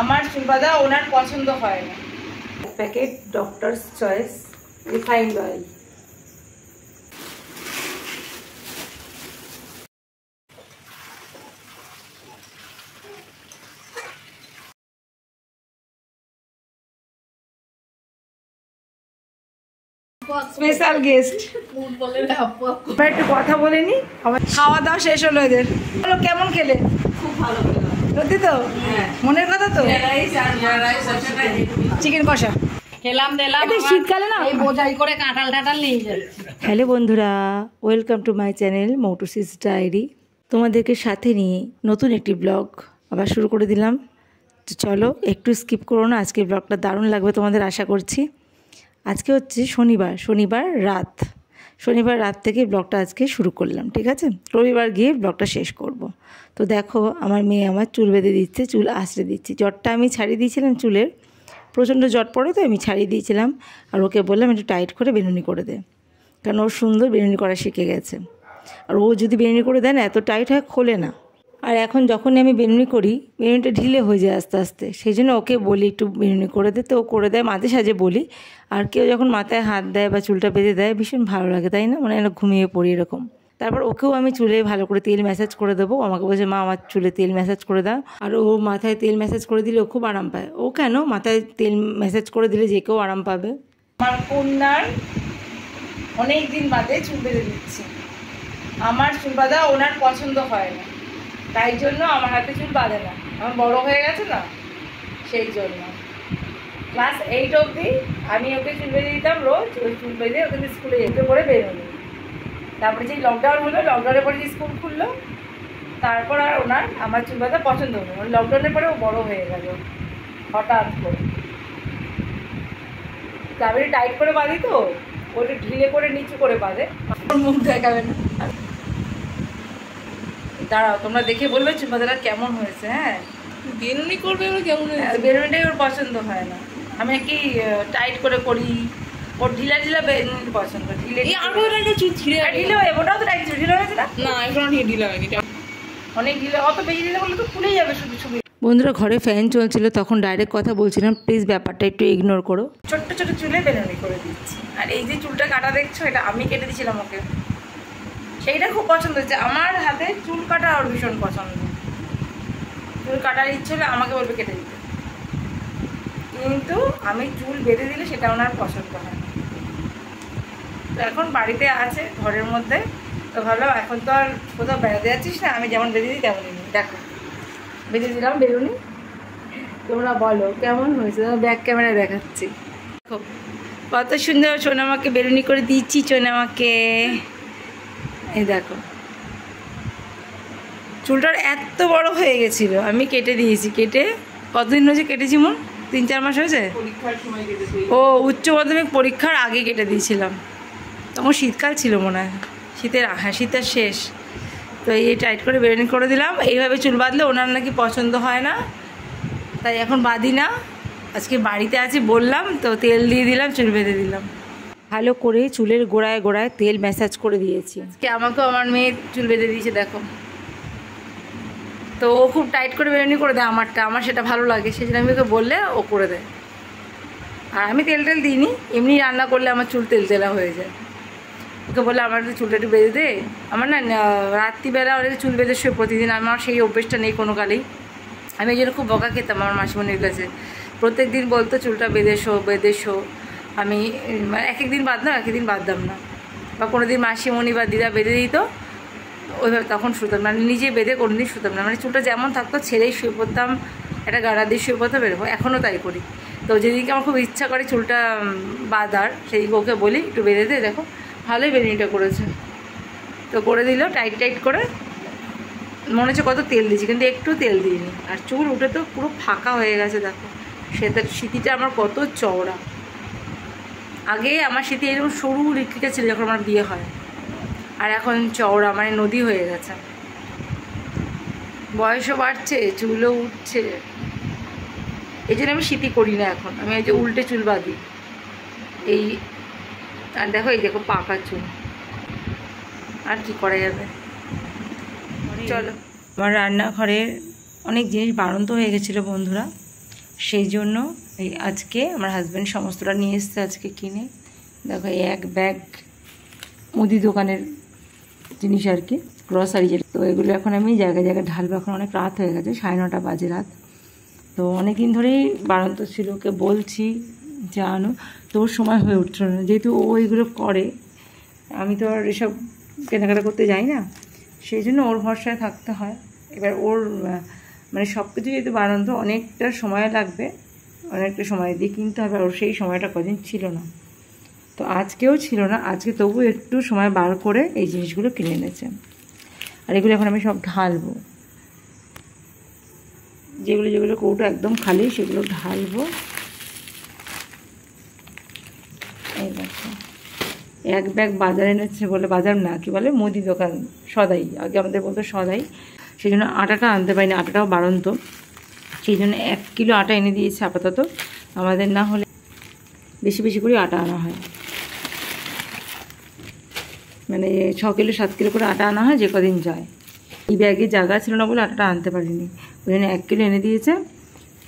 আমার চুল বাঁধা ওনার পছন্দ হয় না। Packet doctors choice refined oil. Special guest একটু কথা বলে নি। আমার খাওয়া দাওয়া শেষ হলো এদের। বলো কেমন খেলে? খুব ভালো সত্যি তো? মনের কথা তো? চিকেন কষা খেলাম দিলাম। শীতকালে না এই বোঝাই করে কাঁঠাল টাটাল নিয়ে যাচ্ছে। হ্যালো বন্ধুরা, welcome to my channel Moutusi's diary. তোমাদেরকে সাথে নিয়ে নতুন একটি ব্লগ আবার শুরু করে দিলাম। তো চলো একটু স্কিপ করো না, আজকের ব্লগটা দারুণ লাগবে তোমাদের আশা করছি। আজকে হচ্ছে শনিবার রাত থেকে ব্লগটা আজকে শুরু করলাম, ঠিক আছে? রবিবার গিয়ে ব্লগটা শেষ করব। তো দেখো আমার মেয়ে আমার চুল বেঁধে দিচ্ছে, চুল আঁচড়ে দিচ্ছি। জটটা আমি ছাড়িয়ে দিয়েছিলাম, চুলের প্রচণ্ড জট পড়ে তো আমি ছাড়িয়ে দিয়েছিলাম। আর ওকে বললাম একটু টাইট করে বেনুনি করে দে, কারণ ও সুন্দর বেনুনি করা শিখে গেছে। আর ও যদি বেনুনি করে দেয় না, এত টাইট হয় খোলে না। আর এখন যখনই আমি বেনুনি করি, বেনুনিটা ঢিলে হয়ে যায় আস্তে আস্তে, সেই জন্য ওকে বলি একটু বেনুনি করে দে, তো ও করে দেয়, মাঝে সাঝে বলি। আর কেউ যখন মাথায় হাত দেয় বা চুলটা বেঁধে দেয় ভীষণ ভালো লাগে, তাই না? মানে ঘুমিয়ে পড়ি এরকম। তারপর ওকেও আমি চুলে ভালো করে তেল ম্যাসাজ করে দেবো। আমাকে বলছে মা আমার চুলে তেল ম্যাসাজ করে দাও। আর ও মাথায় তেল ম্যাসাজ করে দিলে ও খুব আরাম পায়। ও কেন, মাথায় তেল ম্যাসাজ করে দিলে যে কেউ আরাম পাবে। আমার কন্যার অনেক দিন বাদে চুল বেঁধে দিচ্ছে। আমার চুল বাঁধা ওনার পছন্দ হয় না, তাই জন্য আমার হাতে চুল বাঁধে না। আমার বড় হয়ে গেছে না, সেই জন্য। ক্লাস 8 অবধি আমি ওকে চুল বেঁধে দিতাম রোজ। ওই চুল বেঁধে ওকে স্কুলে যেতে করে বেরোনি। তারপরে যে লকডাউন হলো, লকডাউনের পরে যে স্কুল খুললো, তারপর আর ওনার আমার চুল বাঁধা পছন্দ হলো। লকডাউনের পরে ও বড় হয়ে গেল হঠাৎ করে। আমি টাইট করে বাঁধি তো, ওটা ঢিলে করে নিচু করে বাঁধে। মুখ দেখাবে না। দাঁড়াও, তোমরা দেখে বলবে চুল বাঁধাটা কেমন হয়েছে। হ্যাঁ, বেনুনি করবে ওর কেমন হয়েছে? বেনুনিটাই ওর পছন্দ হয় না। আমি কি টাইট করে করি, ওর ঢিলা ঢিলা বেনুনি পছন্দ। ঢিলে ঢিলে হয়ে ওটাও তো টাইট ছিল, ঢিলা হয়েছে না? না এখন ঢিলা হয়নি, অনেক ঢিলা। অত বেশি ঢিলা করলে তো খুলেই যাবে শুধু ছবি। বন্ধুরা, ঘরে ফ্যান চলছিল, তখন ডাইরেক্ট কথা বলছিলাম, প্লিজ ব্যাপারটা একটু ইগনোর করো। ছোট্ট ছোট চুলে বেনুনি করে দিচ্ছি। আর এই যে চুলটা কাটা দেখছো, এটা আমি কেটে দিয়েছিলাম ওকে। সেইটা খুব পছন্দ হচ্ছে। আমার হাতে চুল কাটা ওর ভীষণ পছন্দ। চুল কাটার ইচ্ছে হলে আমাকে বলবে কেটে দিতে, কিন্তু আমি চুল বেঁধে দিলে সেটা ওনার পছন্দ হয়। তো এখন বাড়িতে আছে ঘরের মধ্যে, তো ভাবলাম এখন তো আর কোথাও বেড়াতে যাচ্ছিস না, আমি যেমন বেঁধে দিই তেমনই নিই। দেখো বেঁধে দিলাম বেরুনি। তোমরা বলো কেমন হয়েছে? ব্যাক ক্যামেরায় দেখাচ্ছি। দেখো কত সুন্দর সোনামাকে বেরুনি করে দিচ্ছি। সোনামাকে এই দেখো, চুলটার এত বড় হয়ে গেছিলো, আমি কেটে দিয়েছি। কেটে কতদিন হয়েছে কেটেছি? 3-4 মাস হয়েছে। ও উচ্চ মাধ্যমিক পরীক্ষার আগে কেটে দিয়েছিলাম, তখন শীতকাল ছিল মনে হয়, শীতের শেষ। তো এই টাইট করে বেরুনি করে দিলাম। এইভাবে চুল বাঁধলে ওনার নাকি পছন্দ হয় না, তাই এখন বাঁধি না। আজকে বাড়িতে আছি বললাম তো, তেল দিয়ে দিলাম, চুল বেঁধে দিলাম। ভালো করে চুলের গোড়ায় গোড়ায় তেল ম্যাসাজ করে দিয়েছি। আজকে আমাকেও আমার মেয়ে চুল বেঁধে দিয়েছে, দেখো। তো ও খুব টাইট করে বেরুনি করে দেয় আমারটা, আমার সেটা ভালো লাগে, সেই জন্য আমি ওকে বললে ও করে দেয়। আর আমি তেল দিইনি, এমনি রান্না করলে আমার চুল তেলা হয়ে যায়। ওকে বললে আমার চুলটা একটু বেঁধে দে। আমার না রাত্রিবেলা ওদেরকে চুল বেঁধে শুয়ে প্রতিদিন, আমার সেই অভ্যেসটা নেই কোনো কালেই। আমি এই জন্য খুব বকা খেতাম আমার মাসিমণির কাছে। প্রত্যেক দিন বলতো চুলটা বেঁধে শো। আমি মানে এক একদিন বাঁধতাম, এক একদিন বাঁধতাম না। বা কোনো দিন মাসিমণি বা দিদা বেঁধে দিত, ওইভাবে তখন শুতাম, মানে নিজে বেঁধে কোনো দিন শুতাম না। মানে চুলটা যেমন থাকতো ছেড়েই শুয়ে পড়তাম, একটা গাড়া দিয়ে শুয়ে পড়তাম, বেরোবো। এখনও তাই করি। তো যেদিনকে আমার খুব ইচ্ছা করে চুলটা বাঁধার, সেদিকে ওকে বলি একটু বেঁধে দে। দেখো ভালোই বেনুনিটা করেছে। তো করে দিল টাইট করে। মনে হচ্ছে কত তেল দিয়েছি, কিন্তু একটু তেল দিইনি। আর চুল উঠে তো পুরো ফাঁকা হয়ে গেছে। দেখো স্মৃতিটা আমার কত চওড়া। আগে আমার স্মৃতি এরকম সরু লিকলিটা ছিল যখন আমার বিয়ে হয়, আর এখন চওড়া, মানে নদী হয়ে গেছে। বয়সও বাড়ছে, চুলও উঠছে, এই জন্য আমি স্মৃতি করি না এখন। আমি এই যে উল্টে চুল বাঁধি এই। আর দেখো এই দেখো পাকা চুল, আর কি করা যাবে। চলো, আমার রান্নাঘরে অনেক জিনিস বাড়ন্ত হয়ে গেছিলো বন্ধুরা, সেই জন্য এই আজকে আমার হাজব্যান্ড সমস্তটা নিয়ে এসছে আজকে কিনে। দেখো এই এক ব্যাগ মুদি দোকানের জিনিস আর কি, গ্রসারি যেটা। তো এগুলো এখন আমি জায়গায় জায়গায় ঢালবো। এখন অনেক রাত হয়ে গেছে, 9:30 বাজে রাত। তো অনেক দিন ধরেই বাড়ন্ত ছিল, ওকে বলছি যে আনো, তো ওর সময় হয়ে উঠছিল না। যেহেতু ও এইগুলো করে, আমি তো আর এসব কেনাকাটা করতে যাই না, সেই জন্য ওর ভরসায় থাকতে হয়। এবার ওর মানে সব কিছু যেহেতু বাড়ন্ত, অনেকটা সময় লাগবে, অনেকটা সময় দিয়ে কিনতে হবে। ওর সেই সময়টা কদিন ছিল না, তো আজকেও ছিল না। আজকে তবু একটু সময় বার করে এই জিনিসগুলো কিনে এনেছে। আর এগুলো এখন আমি সব ঢালবো, যেগুলো যেগুলো কৌটো একদম খালি সেগুলো ঢালবো। এই দেখো এক ব্যাগ বাজার এনেছে বলে, বাজার না কি বলে, মুদি দোকান, সদাই, আগে আমাদের বলতো সদাই। সেই জন্য আটাটা আনতে পারিনি, আটাটাও বাড়ন্ত, সেই জন্য 1 কিলো আটা এনে দিয়েছে আপাতত। আমাদের না হলে বেশি বেশি করে আটা আনা হয়, মানে 6 কিলো 7 কিলো করে আটা আনা হয় যে কদিন যায়। এই ব্যাগে জায়গা ছিল না বলে আটাটা আনতে পারিনি, ওই জন্য 1 কিলো এনে দিয়েছে।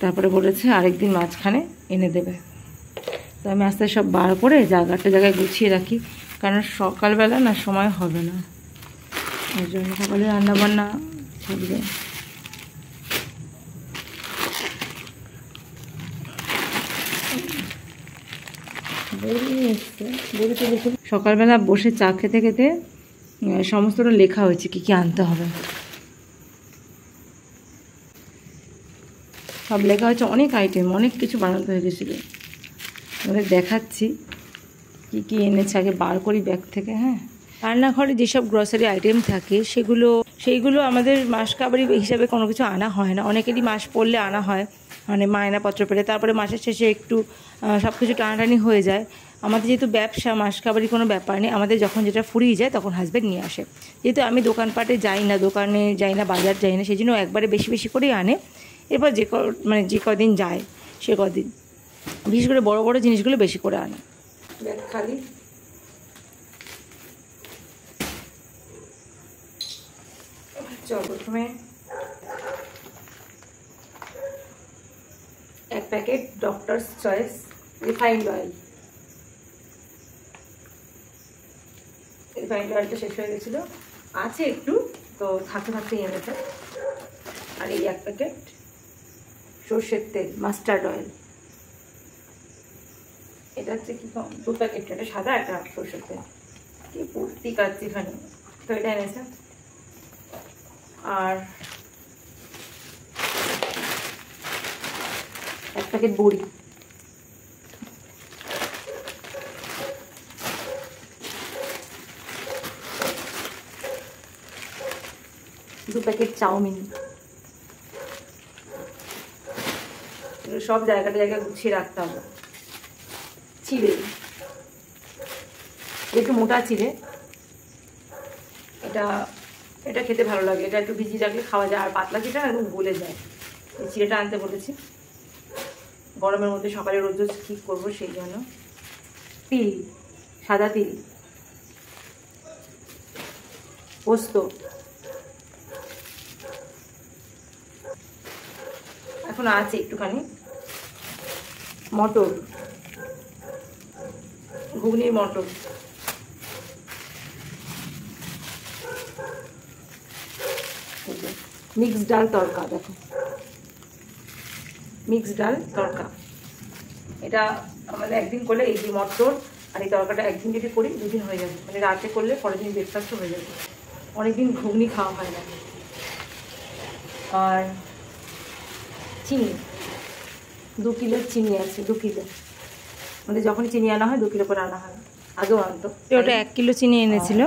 তারপরে বলেছে আরেকদিন মাঝখানে এনে দেবে। তো আমি আস্তে সব বার করে জায়গাটা জায়গায় গুছিয়ে রাখি, কারণ সকালবেলা না সময় হবে না, ওই জন্য সকালে রান্নাবান্না থাকবে। সকালবেলা বসে চা খেতে খেতে সমস্তটা লেখা হয়েছে কি কি আনতে হবে, সব লেখা হয়েছে। অনেক আইটেম, অনেক কিছু বানাতে হয়ে গেছিলো। আমাদের দেখাচ্ছি কি কি এনেছে, আগে বার করি ব্যাগ থেকে। হ্যাঁ, রান্নাঘরে যেসব গ্রসারি আইটেম থাকে সেইগুলো আমাদের মাস কাবারি হিসাবে কোনো কিছু আনা হয় না। অনেকেরই মাস পড়লে আনা হয়, মানে মায়নাপত্র পেলে, তারপরে মাসের শেষে একটু সব কিছু টানাটানি হয়ে যায়। আমাদের যেহেতু ব্যবসা, মাস কাবারি কোনো ব্যাপার নেই। আমাদের যখন যেটা ফুরিয়ে যায় তখন হাজব্যান্ড নিয়ে আসে। যেহেতু আমি দোকানপাটে যাই না, দোকানে যাই না, বাজার যাই না, সেই জন্য একবারে বেশি বেশি করেই আনে। এরপর যে কদিন যায় সে কদিন, বিশেষ করে বড় বড় জিনিসগুলো বেশি করে আনে। ব্যাগ খালি। চল প্রথমে 1 packet doctors choice refined oil. Refined অয়েলটা শেষ হয়ে গেছিলো, আছে একটু, তো থাকতে থাকতেই এনেছে। আর এই 1 প্যাকেট সর্ষের তেল, মাস্টার্ড অয়েল। এটা হচ্ছে কি 2 প্যাকেট, এটা সাদা, একটা সর্ষের তেল, কি পূর্তি কাচ্ছি এখানে, তো এটা এনেছে। আর 1 প্যাকেট বড়ি, 2 প্যাকেট চাউমিন। সব জায়গাটা জায়গায় গুছিয়ে রাখতে হবে। চিড়ে, একটু মোটা চিড়ে, এটা খেতে ভালো লাগে, এটা একটু ভিজিয়ে রাখলে খাওয়া যায়। আর পাতলা চিড়েটা একদম গলে যায়। এই চিড়েটা আনতে বলেছি, গরমের মধ্যে সকালে রোজ রোজ ঠিক করবো সেই জন্য। তিল, সাদা তিল, পোস্ত, এখন আছে একটুখানি, মটর, ঘুগনির মটর, মিক্স ডাল তড়কা। দেখো মিক্স ডাল তড়কা, এটা আমাদের একদিন করলে, এই যে মটর আর এই তড়কাটা একদিন যদি করি 2 দিন হয়ে যাবে, মানে রাতে করলে পরের দিন ব্রেকফাস্টও হয়ে যাবে। অনেকদিন ঘুগনি খাওয়া হয় না। আর চিনি, 2 কিলো চিনি আছে, 2 কিলো, মানে যখনই চিনি আনা হয় 2 কিলো করে আনা হয়, আগেও আনতো। ওটা 1 কিলো চিনি এনেছিল,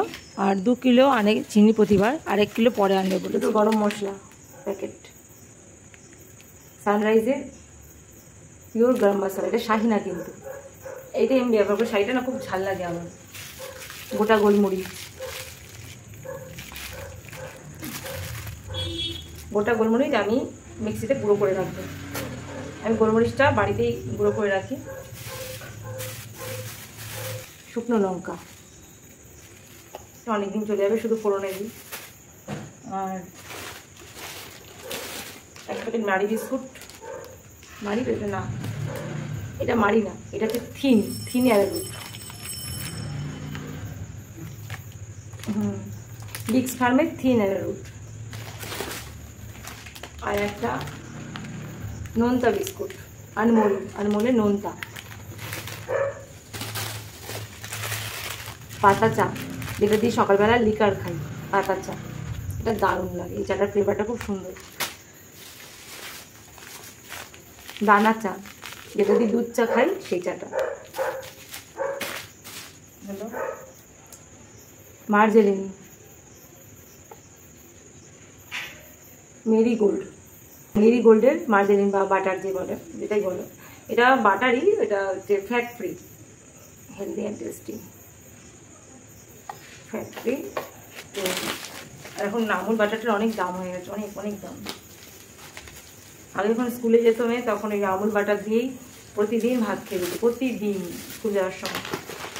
আর 2 কিলো আনে চিনি প্রতিবার, আর 1 কিলো পরে আনবে বলে। তো গরম মশলা প্যাকেট, সানরাইজের পিওর গরম মশলা, এটা শাহি না কিন্তু, এইটাই আমি ব্যবহার করি। শাহিটা না খুব ঝাল লাগে আমার। গোটা গোলমরিচ, আমি মিক্সিতে গুঁড়ো করে রাখবো। আমি গোলমরিচটা বাড়িতেই গুঁড়ো করে রাখি। শুকনো লঙ্কা, অনেকদিন চলে যাবে, শুধু ফোড়নে দিই। আর 1 প্যাকেট নাড়ি বিস্কুট, মারি তো এটা না, এটা মারি না, এটা হচ্ছে থিন অ্যারারুট। লিক্স ফার্মের থিন অ্যারারুট। আর একটা নোনতা বিস্কুট, আনমোলের নোনতা। পাতা চা, যেটা দিয়ে সকালবেলা লিকার খাই, পাতা চা, এটা দারুণ লাগে, এই চাটার ফ্লেভারটা খুব সুন্দর। দানা চা, যেটা দিয়ে দুধ চা খাই, সেই চাটা। হ্যালো, মার্জেলিন, মেরিগোল্ডের মার্জেলিন বা বাটার যে বলে, যেটাই বলো, এটা বাটারই, এটা হচ্ছে fat free, healthy and tasty, fat free. তো এখন আমুল বাটারটার অনেক দাম হয়ে গেছে, অনেক দাম। আগে যখন স্কুলে যেত মেয়ে, তখন ওই আমুল বাটার দিয়েই প্রতিদিন ভাত খেয়ে দিত, প্রতিদিন স্কুল যাওয়ার সময়।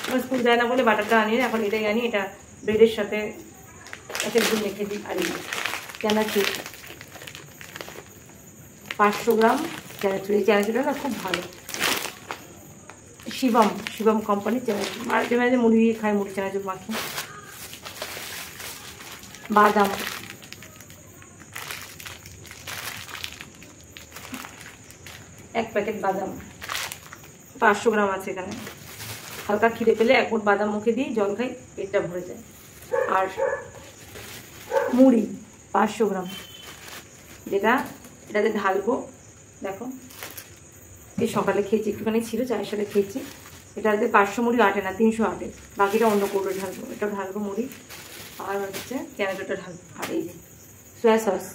এখন স্কুল যায় না বলে বাটারটা আনি, এখন এটাই আনি, এটা ব্রেডের সাথে একটা দিন রেখে দিই। আর চানাচুর 500 গ্রাম চানাচুর, এই চানাচুরটা না খুব ভালো, শিবম কোম্পানির চানাচুর। মাঝে মাঝে মুড়ি দিয়ে খাই, মুড়ি চানাচুর মাখি। বাদাম, এক প্যাকেট বাদাম, 500 গ্রাম আছে এখানে। হালকা খিদে পেলে এক মুঠ বাদাম মুখে দিই, জল খাই, পেটটা ভরে যায়। আর মুড়ি 500 গ্রাম, এটাতে ঢালবো। দেখো, এই সকালে খেয়েছি, একটুখানি ছিল, চায়ের সাথে খেয়েছি। এটাতে 500 মুড়ি আটে না, 300 আটে। বাকিটা অন্য কৌটো ঢালবো, এটা ঢালবো মুড়ি। আর হচ্ছে চানাচুরটা ঢালবো। আর এই যে সয়া সস,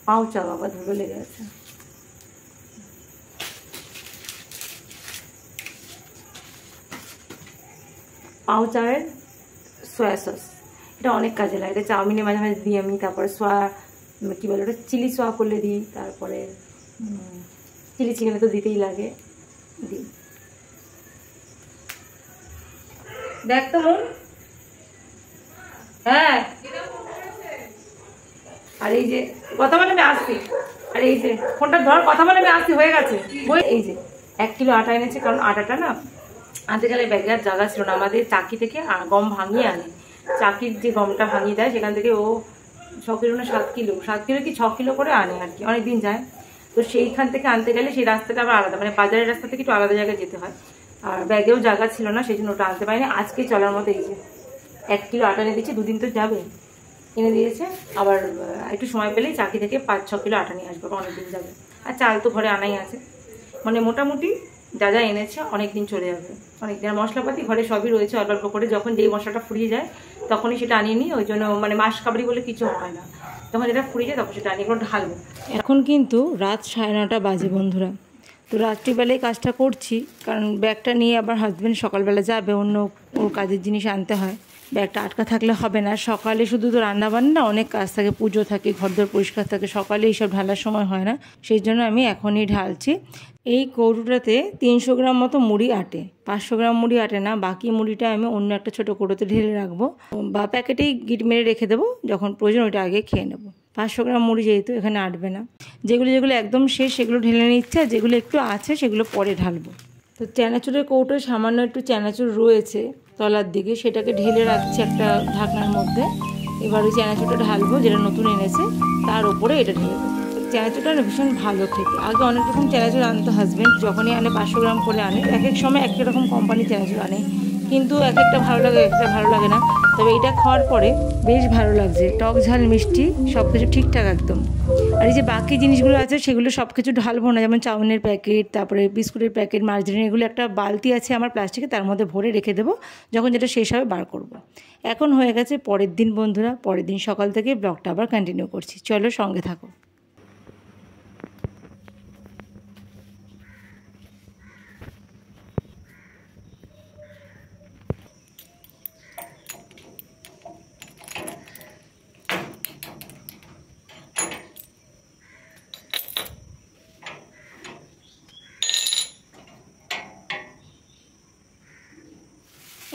পাও চা, বাবা ধুলো লেগে আছে। পাও চায়ের সয়া সস, এটা অনেক কাজে লাগে, এটা চাউমিনে মাঝে মাঝে দিই আমি। তারপরে কী বলে ওটা, চিলি সোয়া করলে দিই। তারপরে চিলি চিকেনে তো দিতেই লাগে, দিই। দেখ তো মন, হ্যাঁ। আর এই যে কথা বলে আমি আসছি, আর এই যে ফোনটা ধর, কথা বলে আমি আসছি, হয়ে গেছে। এই যে 1 কিলো আটা এনেছে, কারণ আটাটা না আনতে গেলে ব্যাগে আর জায়গা ছিল না। আমাদের চাকি থেকে গম ভাঙিয়ে আনে, চাকির যে গমটা ভাঙিয়ে দেয়, সেখান থেকে ও 6 কিলো না 7 কিলো কি 6 কিলো করে আনে আর কি, অনেকদিন যায়। তো সেইখান থেকে আনতে গেলে সেই রাস্তাটা আবার আলাদা, মানে বাজারের রাস্তা থেকে একটু আলাদা জায়গায় যেতে হয়। আর ব্যাগেও জায়গা ছিল না, সেই জন্য ওটা আনতে পারিনি। আজকে চলার মতো এই যে 1 কিলো আটা এনে দিচ্ছে, 2 দিন তো যাবে, এনে দিয়েছে। আবার একটু সময় পেলেই চাকি থেকে 5-6 কিলো আটা নিয়ে আসবে, অনেকদিন যাবে। আর চাল তো ঘরে আনাই আছে, মানে মোটামুটি যা যা এনেছে অনেকদিন চলে যাবে, অনেকদিন। মশলাপাতি ঘরে সবই রয়েছে অল্প অল্প করে, যখন যেই মশলাটা ফুরিয়ে যায় তখনই সেটা আনিয়ে নিই। ওই জন্য মানে মাস কাবারি বলে কিছু হয় না, যখন যেটা ফুরিয়ে যায় তখন সেটা আনিয়ে করে ঢালবো। এখন কিন্তু রাত 9:30 বাজে বন্ধুরা। তো রাত্রিবেলায় কাজটা করছি, কারণ ব্যাগটা নিয়ে আবার হাজব্যান্ড সকালবেলা যাবে, অন্য ওর কাজের জিনিস আনতে হয়। ব্যাগটা আটকা থাকলে হবে না। সকালে শুধু তো রান্নাবান্না, অনেক কাজ থাকে, পুজো থাকে, ঘরদোর পরিষ্কার থাকে, সকালে এইসব ঢালার সময় হয় না। সেই জন্য আমি এখনই ঢালছি। এই কৌটোটাতে 300 গ্রাম মতো মুড়ি আটে, 500 গ্রাম মুড়ি আটে না। বাকি মুড়িটা আমি অন্য একটা ছোটো কৌটোতে ঢেলে রাখবো, বা প্যাকেটেই গিট মেরে রেখে দেবো, যখন প্রয়োজন ওইটা আগে খেয়ে নেবো। 500 গ্রাম মুড়ি যেহেতু এখানে আটবে না। যেগুলো একদম শেষ সেগুলো ঢেলে নিচ্ছে, আর যেগুলো একটু আছে সেগুলো পরে ঢালবো। তো চানাচুরের কৌটোয় সামান্য একটু চানাচুর রয়েছে তলার দিকে, সেটাকে ঢেলে রাখছি একটা ঢাকনার মধ্যে। এবার ওই চানাচুরটা ঢালবো, যেটা নতুন এনেছে, তার ওপরে এটা ঢেলে দেবো। চানাচুরটা ভীষণ ভালো খেতে। আগে অনেক রকম চানাচুর আনতো হাজব্যান্ড, যখনই আনে 500 গ্রাম করে আনে। এক এক সময় এক এক রকম কোম্পানির চানাচুর আনে, কিন্তু এক একটা ভালো লাগে, একটা ভালো লাগে না। তবে এটা খাওয়ার পরে বেশ ভালো লাগছে, টক ঝাল মিষ্টি সব কিছু ঠিকঠাক একদম। আর এই যে বাকি জিনিসগুলো আছে সেগুলো সব কিছু ঢালবো না, যেমন চাউমিনের প্যাকেট, তারপরে বিস্কুটের প্যাকেট, মার্জারিন, এগুলো একটা বালতি আছে আমার প্লাস্টিকে, তার মধ্যে ভরে রেখে দেবো, যখন যেটা শেষ হবে বার করব। এখন হয়ে গেছে পরের দিন বন্ধুরা, পরের দিন সকাল থেকে ব্লগটা আবার কন্টিনিউ করছি, চলো সঙ্গে থাকো।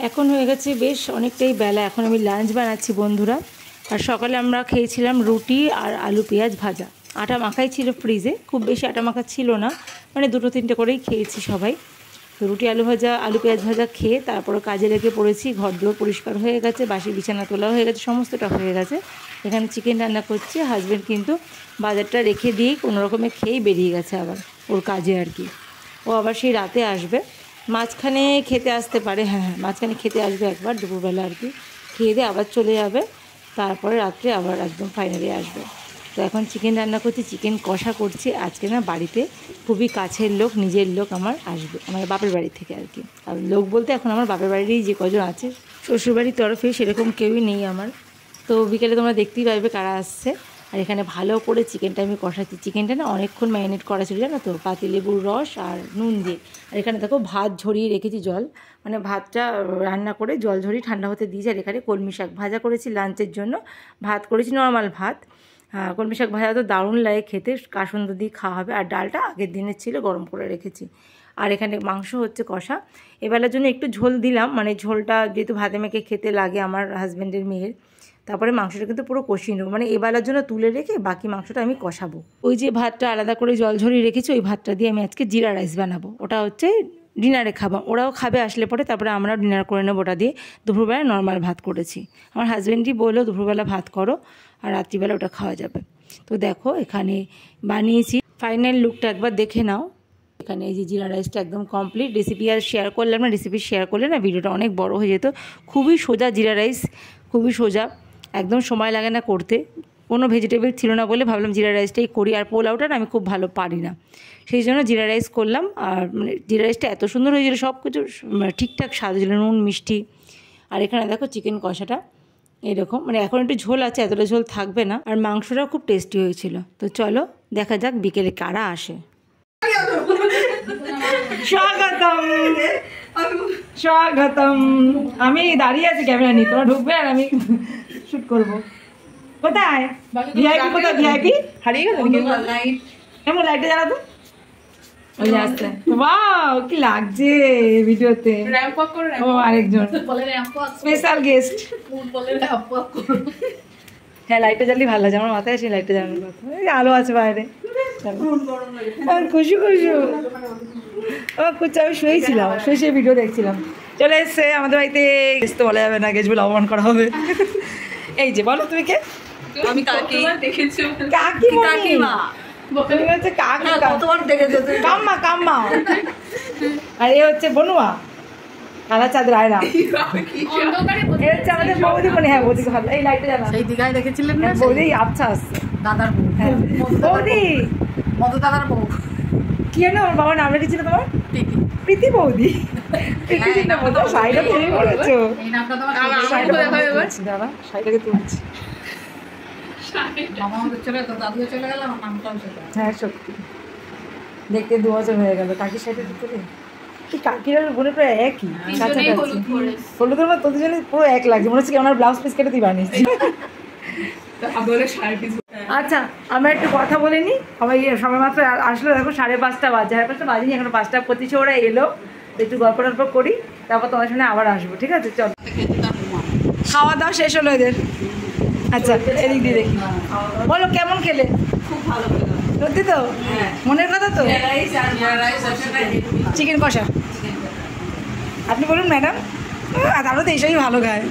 এখন হয়ে গেছে বেশ অনেকটাই বেলা, এখন আমি লাঞ্চ বানাচ্ছি বন্ধুরা। আর সকালে আমরা খেয়েছিলাম রুটি আর আলু পেঁয়াজ ভাজা। আটা মাখাই ছিল ফ্রিজে, খুব বেশি আটা মাখা ছিল না, মানে 2-3টে করেই খেয়েছি সবাই। তো রুটি আলু ভাজা, আলু পেঁয়াজ ভাজা খেয়ে তারপরে কাজে লেগে পড়েছি। ঘর দুয়ার পরিষ্কার হয়ে গেছে, বাসি বিছানা তোলা হয়ে গেছে, সমস্তটা হয়ে গেছে। এখানে চিকেন রান্না করছি। হাজব্যান্ড কিন্তু বাজারটা রেখে দিয়েই কোনো রকমে খেয়েই বেরিয়ে গেছে আবার ওর কাজে আর কি। ও আবার সেই রাতে আসবে, মাঝখানে খেতে আসতে পারে, হ্যাঁ মাঝখানে খেতে আসবে একবার দুপুরবেলা আর কি, খেয়ে দিয়ে আবার চলে যাবে, তারপরে রাত্রে আবার একদম ফাইনালি আসবে। তো এখন চিকেন রান্না করছি, চিকেন কষা করছি। আজকে না বাড়িতে খুবই কাছের লোক, নিজের লোক আমার আসবে, আমার বাপের বাড়ি থেকে আর কি। আর লোক বলতে এখন আমার বাপের বাড়িরই যে কজন আছে, শ্বশুরবাড়ির তরফে সেরকম কেউই নেই আমার। তো বিকেলে তোমরা দেখতেই পারবে কারা আসছে। আর এখানে ভালো করে চিকেনটা আমি কষাচ্ছি। চিকেনটা না অনেকক্ষণ ম্যারিনেট করা ছিল জানো তো, পাতিলেবুর রস আর নুন দিয়ে। আর এখানে দেখো ভাত ঝরিয়ে রেখেছি, জল মানে ভাতটা রান্না করে জল ঝরিয়ে ঠান্ডা হতে দিয়েছি। আর এখানে কলমি শাক ভাজা করেছি লাঞ্চের জন্য, ভাত করেছি নর্মাল ভাত। হ্যাঁ, কলমি শাক ভাজা তো দারুণ লাগে খেতে, কাসুন্দি দিয়ে খাওয়া হবে। আর ডালটা আগের দিনের ছিল, গরম করে রেখেছি। আর এখানে মাংস হচ্ছে কষা। এবেলার জন্য একটু ঝোল দিলাম, মানে ঝোলটা যেহেতু ভাতে মেখে খেতে লাগে আমার হাজব্যান্ডের মেয়ের। তারপরে মাংসটা কিন্তু পুরো কষিয়ে নেবো, মানে এবেলার জন্য তুলে রেখে বাকি মাংসটা আমি কষাবো। ওই যে ভাতটা আলাদা করে জল ঝরিয়ে রেখেছি, ওই ভাতটা দিয়ে আমি আজকে জিরা রাইস বানাবো। ওটা হচ্ছে ডিনারে খাবো, ওরাও খাবে আসলে পরে, তারপরে আমরাও ডিনার করে নেবো ওটা দিয়ে। দুপুরবেলা নর্মাল ভাত করেছি, আমার হাজব্যান্ডই বললো দুপুরবেলা ভাত করো আর রাত্রিবেলা ওটা খাওয়া যাবে। তো দেখো এখানে বানিয়েছি, ফাইনাল লুকটা একবার দেখে নাও। এখানে এই যে জিরা রাইসটা একদম কমপ্লিট। রেসিপি আর শেয়ার করলাম না, রেসিপি শেয়ার করলে না ভিডিওটা অনেক বড় হয়ে যেত। খুবই সোজা জিরা রাইস, খুবই সোজা, একদম সময় লাগে না করতে। কোনো ভেজিটেবল ছিল না বলে ভাবলাম জিরা রাইসটাই করি। আর পোলাওটা আমি খুব ভালো পারি না, সেই জন্য জিরা রাইস করলাম। আর মানে জিরা রাইসটা এত সুন্দর হয়েছিল, সব কিছু ঠিকঠাক স্বাদ ছিল, নুন মিষ্টি। আর এখানে দেখো চিকেন কষাটা এরকম, মানে এখন একটু ঝোল আছে, এতটা ঝোল থাকবে না। আর মাংসটাও খুব টেস্টি হয়েছিল। তো চলো দেখা যাক বিকেলে কারা আসে। স্বাগতম স্বাগতম। আমি দাঁড়িয়ে আছি, ক্যামেরা নিয়ে, তোমরা ঢুকবে আর আমি শুট করবো। কোথায় ভিআইপি? কোথায় ভিআইপি? হারিয়ে গেল। এমন লাইটে জ্বালাতো, ওই আসছে। ওয়াও কি লাগছে ভিডিওতে। ও আরেকজন স্পেশাল গেস্ট। হ্যাঁ লাইটটা জ্বালিয়ে ভালো লাগে, আমার মাথায় আসে লাইটটা জ্বালানোর কথা। আলো আছে বাইরে, খুশি খুশি। ও কুচা, আমি শুয়েছিলাম, শুয়ে ভিডিও দেখছিলাম। চলে এসছে আমাদের বাড়িতে। গেস্ট তো বলা যাবে না, গেস্ট বলে অপমান করা হবে। এই যে বলো তুমি কে? আমি কাকি। কাকিমা। তুমি হচ্ছে কাম্মা। কাম্মা। আর এ হচ্ছে বনুয়া, কালা চাঁদ রায়না। এ হচ্ছে আমাদের বৌদি মনে। হ্যাঁ বৌদিকে ভালো। এই লাইটটা জানা সেই দিঘায় দেখেছিলেন না, বৌদি আচ্ছা আসছে। দাদার বউ। হ্যাঁ বৌদি, মধু দাদার বউ। কি জানো আমার বাবার নাম রেখেছিল তোমার? প্রীতি। প্রীতি বৌদি। প্রীতি চিন্তা মতো শাড়িটা তুমি বলেছো। দাদা শাড়িটাকে তুলছি। হ্যাঁ সত্যি, দেখতে 2 বছর হয়ে গেল। কাকির সাথে তুলে কি কাকির আর বোনের প্রায় একই, কাছাকাছি। হলুদের মতো তোদের জন্য পুরো এক লাগছে, মনে হচ্ছে আমার ব্লাউজ পিস কেটে তুই বানিয়েছিস। আচ্ছা আমরা একটু কথা বলে নিই। সবাই মাত্র আসলো, দেখো 5:30 বাজে। 5:30 বাজেনি, এখন 5টা 25 ওরা এলো। একটু গল্প টল্প করি, তারপর তোমার সামনে আবার আসবো, ঠিক আছে? চল। খাওয়া দাওয়া শেষ হলো এদের। আচ্ছা এদিক দিয়ে দেখি, বলো কেমন খেলে? খুব ভালো। সত্যি তো? মনের কথা তো? চিকেন কষা। আপনি বলুন ম্যাডাম। তারপরে তো এইসবই ভালো খায়,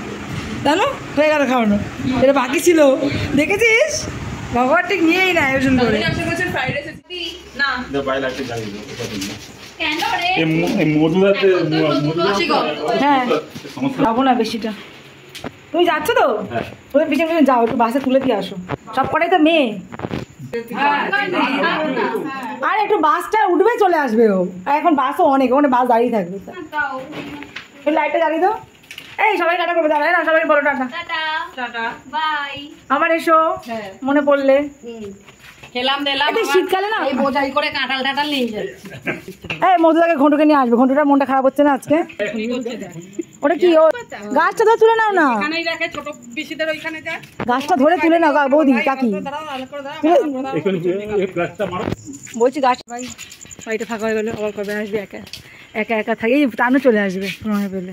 জানো? হয়ে গেল খাওয়ানো, এটা বাকি ছিল। দেখেছিস ভগবান ঠিক নিয়েই না আয়োজন করে। হ্যাঁ যাবো না বেশিটা। তুমি যাচ্ছ তো? ওদের পিছনে পিছনে যাও, একটু বাসে তুলে দিয়ে আসো। সব কটাই তো মেয়ে। আর একটু বাসটা উঠবে চলে আসবে ও। আর এখন বাসও অনেক, ওখানে বাস দাঁড়িয়ে থাকবে। লাইটটা জ্বালিয়ে দাও। এই সবাই টাটা করবে, দাঁড়ায় না সবাই বলো টাটা। Tata bye. আমার এসো মনে পড়লে। খেলাম দিলাম শীতকালে না, এই বোঝাই করে কাঁঠাল টাটাল নিয়ে যাচ্ছি। এই মধুদাকে ঘন্টুকে নিয়ে আসবে, ঘন্টুটার মনটা খারাপ হচ্ছে না আজকে। ওটা কি গাছটা ধরে তুলে নাও না, গাছটা ধরে তুলে নাও বৌদি কাকি। বলছি গাছ ভাই বাড়িটা ফাঁকা হয়ে গেলো, আবার কবে আসবে? একা একা একা থাকি, টানও চলে আসবে সময় পেলে।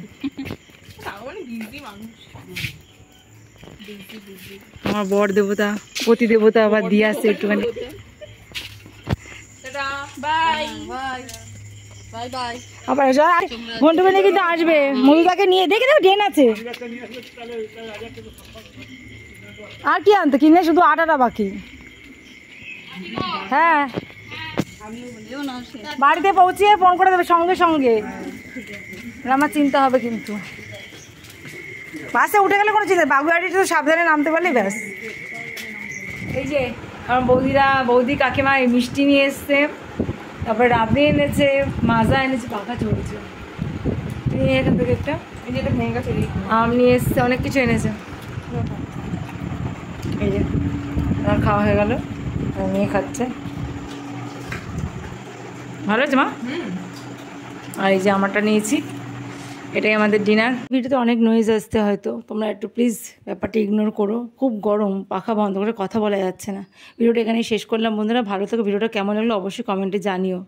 আমার বর দেবতা পতি দেবতা আবার দিয়ে আসছে একটুখানি। আবার ঘন্টু বেলে কিন্তু আসবে, মধুদাকে নিয়ে দেখে দাও ড্রেন আছে। আর কি আনতে কিনে শুধু আটাটা বাকি। হ্যাঁ বাড়িতে পৌঁছিয়ে ফোন করে দেবে সঙ্গে সঙ্গে, আমার চিন্তা হবে কিন্তু। বাসে উঠে গেলে কোনো চিন্তা, বাগুয়াটি তো সাবধানে নামতে পারলেই ব্যাস। এই যে আমার বৌদি কাকিমা এই মিষ্টি নিয়ে এসছে, তারপরে রাবড়ি এনেছে, মাজা এনেছে, পাখা চলছে। এখান থেকে একটা আম নিয়ে এসছে, অনেক কিছু এনেছে। এই যে আমার খাওয়া হয়ে গেল, মেয়ে খাচ্ছে। ভালো আছে মা? আর এই যে আমারটা নিয়েছি, এটাই আমাদের ডিনার। ভিডিওতে অনেক নয়েজ আসতে হয়তো, তোমরা একটু প্লিজ ব্যাপারটা ইগনোর করো। খুব গরম, পাখা বন্ধ করে কথা বলা যাচ্ছে না। ভিডিওটা এখানেই শেষ করলাম বন্ধুরা। ভালো থেকো। ভিডিওটা কেমন লাগলো অবশ্যই কমেন্টে জানিও।